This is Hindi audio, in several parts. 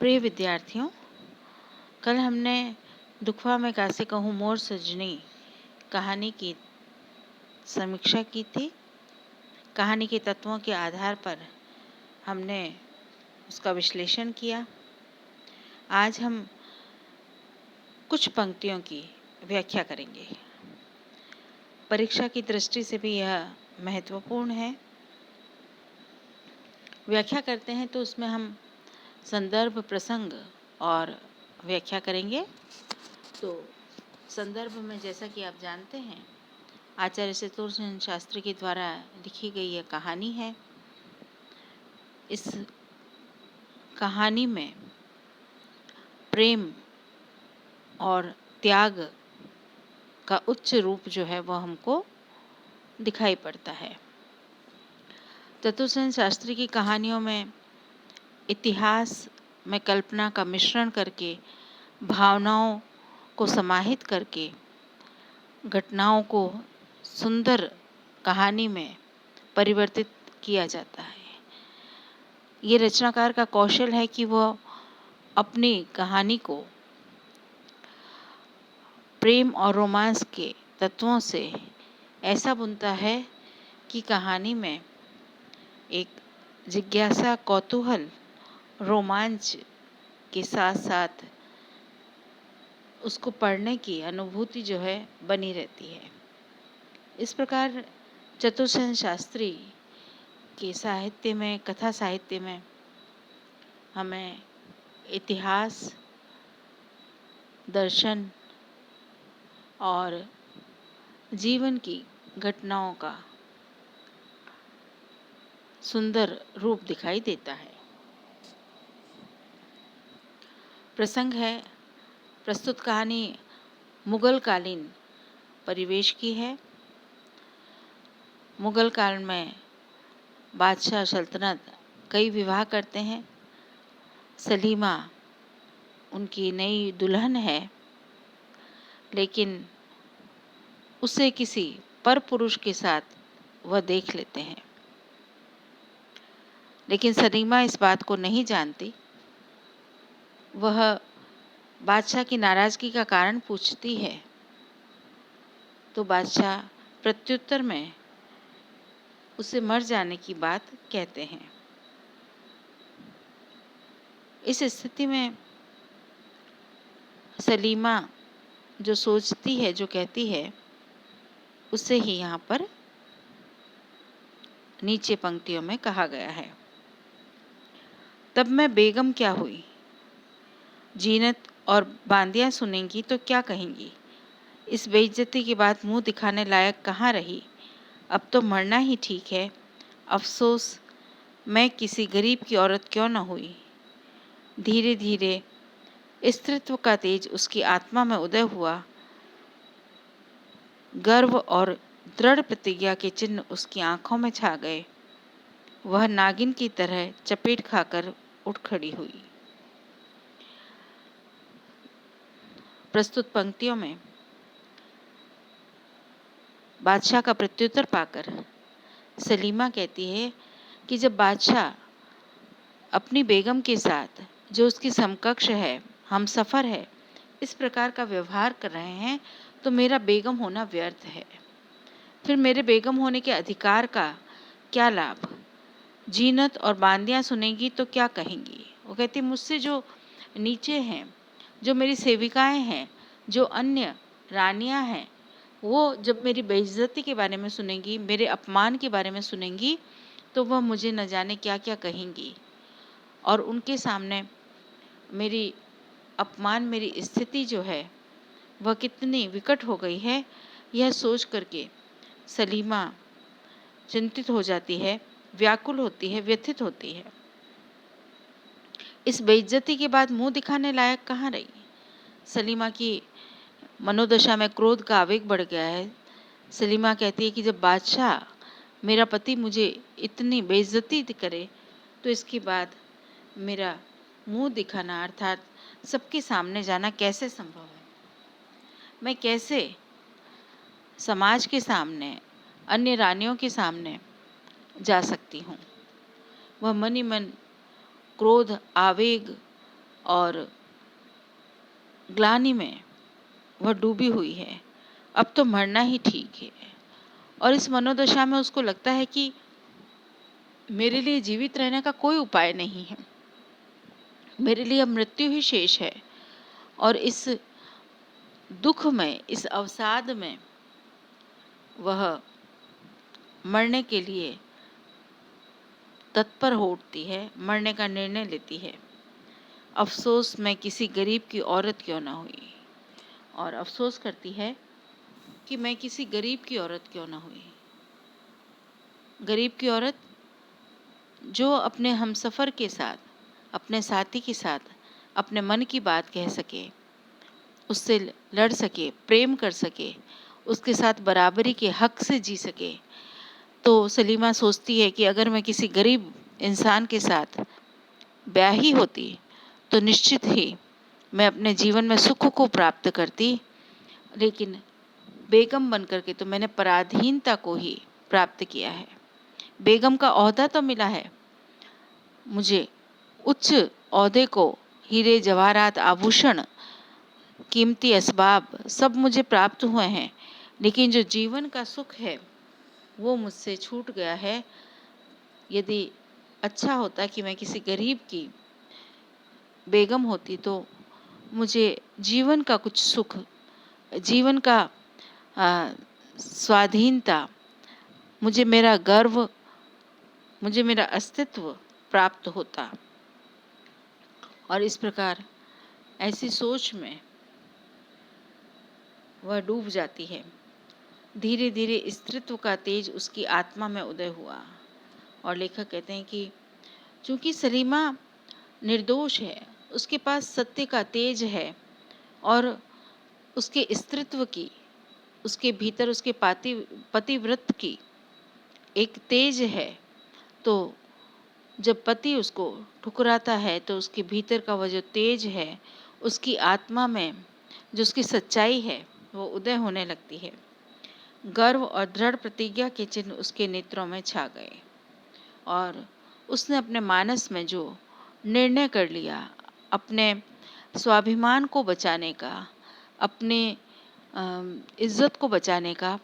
प्रिय विद्यार्थियों, कल हमने दुखवा में कासे कहूँ मोर सजनी कहानी की समीक्षा की थी। कहानी के तत्वों के आधार पर हमने उसका विश्लेषण किया। आज हम कुछ पंक्तियों की व्याख्या करेंगे। परीक्षा की दृष्टि से भी यह महत्वपूर्ण है। व्याख्या करते हैं तो उसमें हम संदर्भ, प्रसंग और व्याख्या करेंगे। तो संदर्भ में जैसा कि आप जानते हैं, आचार्य चतुर्सेन शास्त्री के द्वारा लिखी गई यह कहानी है। इस कहानी में प्रेम और त्याग का उच्च रूप जो है वह हमको दिखाई पड़ता है। चतुर्सेन शास्त्री की कहानियों में इतिहास में कल्पना का मिश्रण करके, भावनाओं को समाहित करके, घटनाओं को सुंदर कहानी में परिवर्तित किया जाता है। ये रचनाकार का कौशल है कि वह अपनी कहानी को प्रेम और रोमांस के तत्वों से ऐसा बुनता है कि कहानी में एक जिज्ञासा, कौतूहल, रोमांच के साथ साथ उसको पढ़ने की अनुभूति जो है बनी रहती है। इस प्रकार चतुर्सेन शास्त्री के साहित्य में, कथा साहित्य में हमें इतिहास, दर्शन और जीवन की घटनाओं का सुंदर रूप दिखाई देता है। प्रसंग है, प्रस्तुत कहानी मुगल कालीन परिवेश की है। मुगल काल में बादशाह सल्तनत कई विवाह करते हैं। सलीमा उनकी नई दुल्हन है, लेकिन उसे किसी पर पुरुष के साथ वह देख लेते हैं। लेकिन सलीमा इस बात को नहीं जानती। वह बादशाह की नाराजगी का कारण पूछती है, तो बादशाह प्रत्युत्तर में उसे मर जाने की बात कहते हैं। इस स्थिति में सलीमा जो सोचती है, जो कहती है, उसे ही यहाँ पर नीचे पंक्तियों में कहा गया है। तब मैं बेगम क्या हुई, जीनत और बांदियां सुनेंगी तो क्या कहेंगी। इस बेइज्जती के बाद मुंह दिखाने लायक कहाँ रही। अब तो मरना ही ठीक है। अफसोस मैं किसी गरीब की औरत क्यों न हुई। धीरे धीरे स्त्रीत्व का तेज उसकी आत्मा में उदय हुआ। गर्व और दृढ़ प्रतिज्ञा के चिन्ह उसकी आंखों में छा गए। वह नागिन की तरह चपेट खाकर उठ खड़ी हुई। प्रस्तुत पंक्तियों में बादशाह का प्रत्युत्तर पाकर सलीमा कहती है कि जब बादशाह अपनी बेगम के साथ, जो उसकी समकक्ष है, हमसफर है, इस प्रकार का व्यवहार कर रहे हैं, तो मेरा बेगम होना व्यर्थ है। फिर मेरे बेगम होने के अधिकार का क्या लाभ। जीनत और बांदियां सुनेंगी तो क्या कहेंगी। वो कहती, मुझसे जो नीचे हैं, जो मेरी सेविकाएं हैं, जो अन्य रानियां हैं, वो जब मेरी बेइज्जती के बारे में सुनेंगी, मेरे अपमान के बारे में सुनेंगी, तो वह मुझे न जाने क्या क्या कहेंगी। और उनके सामने मेरी अपमान, मेरी स्थिति जो है वह कितनी विकट हो गई है, यह सोच करके सलीमा चिंतित हो जाती है, व्याकुल होती है, व्यथित होती है। इस बेइज्जती के बाद मुंह दिखाने लायक कहाँ रही। सलीमा की मनोदशा में क्रोध का आवेग बढ़ गया है। सलीमा कहती है कि जब बादशाह, मेरा पति, मुझे इतनी बेइज्जती करे, तो इसके बाद मेरा मुंह दिखाना अर्थात सबके सामने जाना कैसे संभव है। मैं कैसे समाज के सामने, अन्य रानियों के सामने जा सकती हूँ। वह मन ही मन क्रोध, आवेग और ग्लानि में वह डूबी हुई है, अब तो मरना ही ठीक है। और इस मनोदशा में उसको लगता है कि मेरे लिए जीवित रहने का कोई उपाय नहीं है, मेरे लिए अब मृत्यु ही शेष है। और इस दुख में, इस अवसाद में वह मरने के लिए तत्पर हो उठती है, मरने का निर्णय लेती है। अफसोस मैं किसी गरीब की औरत क्यों ना हुई, और अफसोस करती है कि मैं किसी गरीब की औरत क्यों ना हुई। गरीब की औरत जो अपने हमसफ़र के साथ, अपने साथी के साथ अपने मन की बात कह सके, उससे लड़ सके, प्रेम कर सके, उसके साथ बराबरी के हक से जी सके। तो सलीमा सोचती है कि अगर मैं किसी गरीब इंसान के साथ ब्याही होती तो निश्चित ही मैं अपने जीवन में सुख को प्राप्त करती, लेकिन बेगम बनकर के तो मैंने पराधीनता को ही प्राप्त किया है। बेगम का ओहदा तो मिला है मुझे, उच्च ओहदे को, हीरे जवाहरात, आभूषण, कीमती असबाब सब मुझे प्राप्त हुए हैं, लेकिन जो जीवन का सुख है वो मुझसे छूट गया है। यदि अच्छा होता कि मैं किसी गरीब की बेगम होती तो मुझे जीवन का कुछ सुख, जीवन का स्वाधीनता, मुझे मेरा गर्व, मुझे मेरा अस्तित्व प्राप्त होता। और इस प्रकार ऐसी सोच में वह डूब जाती है। धीरे धीरे स्त्रीत्व का तेज उसकी आत्मा में उदय हुआ। और लेखक कहते हैं कि चूंकि सलीमा निर्दोष है, उसके पास सत्य का तेज है और उसके स्त्रीत्व की, उसके भीतर उसके पतिव्रत की एक तेज है, तो जब पति उसको ठुकराता है तो उसके भीतर का वह जो तेज है, उसकी आत्मा में जो उसकी सच्चाई है वो उदय होने लगती है। गर्व और दृढ़ प्रतिज्ञा के चिन्ह उसके नेत्रों में छा गए और उसने अपने मानस में जो निर्णय कर लिया, अपने स्वाभिमान को बचाने का, अपने इज्जत को बचाने का,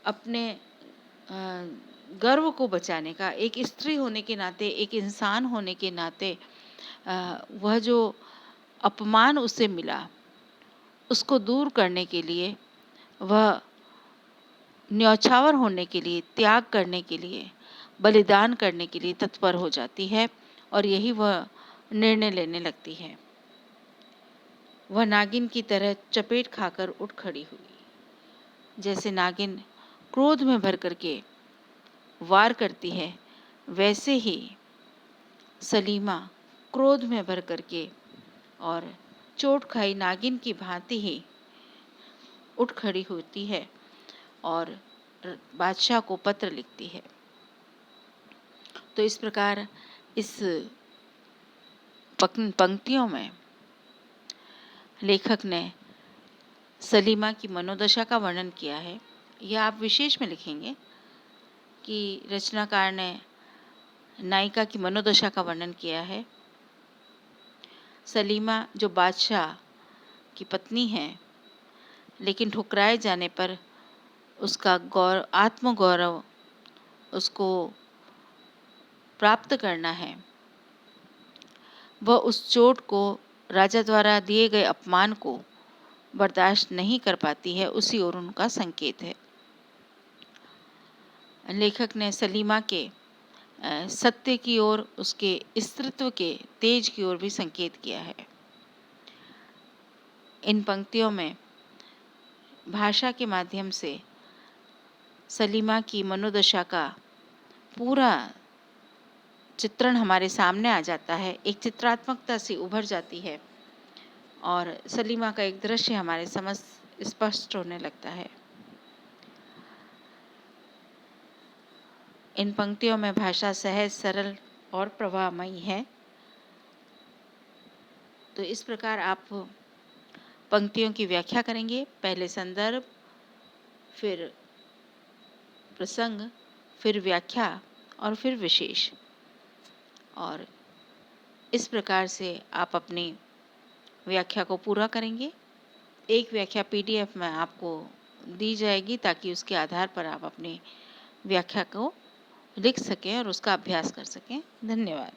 अपने गर्व को बचाने का, एक स्त्री होने के नाते, एक इंसान होने के नाते वह जो अपमान उसे मिला उसको दूर करने के लिए, वह न्यौछावर होने के लिए, त्याग करने के लिए, बलिदान करने के लिए तत्पर हो जाती है और यही वह निर्णय लेने लगती है। वह नागिन की तरह चपेट खाकर उठ खड़ी हुई। जैसे नागिन क्रोध में भर करके वार करती है, वैसे ही सलीमा क्रोध में भर करके और चोट खाई नागिन की भांति ही उठ खड़ी होती है और बादशाह को पत्र लिखती है। तो इस प्रकार इस पंक्तियों में लेखक ने सलीमा की मनोदशा का वर्णन किया है। यह आप विशेष में लिखेंगे कि रचनाकार ने नायिका की मनोदशा का वर्णन किया है। सलीमा जो बादशाह की पत्नी है, लेकिन ठुकराए जाने पर उसका आत्मगौरव उसको प्राप्त करना है, वह उस चोट को, राजा द्वारा दिए गए अपमान को बर्दाश्त नहीं कर पाती है, उसी ओर उनका संकेत है। लेखक ने सलीमा के सत्य की ओर, उसके स्त्रीत्व के तेज की ओर भी संकेत किया है। इन पंक्तियों में भाषा के माध्यम से सलीमा की मनोदशा का पूरा चित्रण हमारे सामने आ जाता है, एक चित्रात्मकता सी उभर जाती है और सलीमा का एक दृश्य हमारे समझ स्पष्ट होने लगता है। इन पंक्तियों में भाषा सहज, सरल और प्रवाहमयी है। तो इस प्रकार आप पंक्तियों की व्याख्या करेंगे, पहले संदर्भ, फिर प्रसंग, फिर व्याख्या और फिर विशेष। और इस प्रकार से आप अपनी व्याख्या को पूरा करेंगे। एक व्याख्या पीडीएफ में आपको दी जाएगी ताकि उसके आधार पर आप अपनी व्याख्या को लिख सकें और उसका अभ्यास कर सकें। धन्यवाद।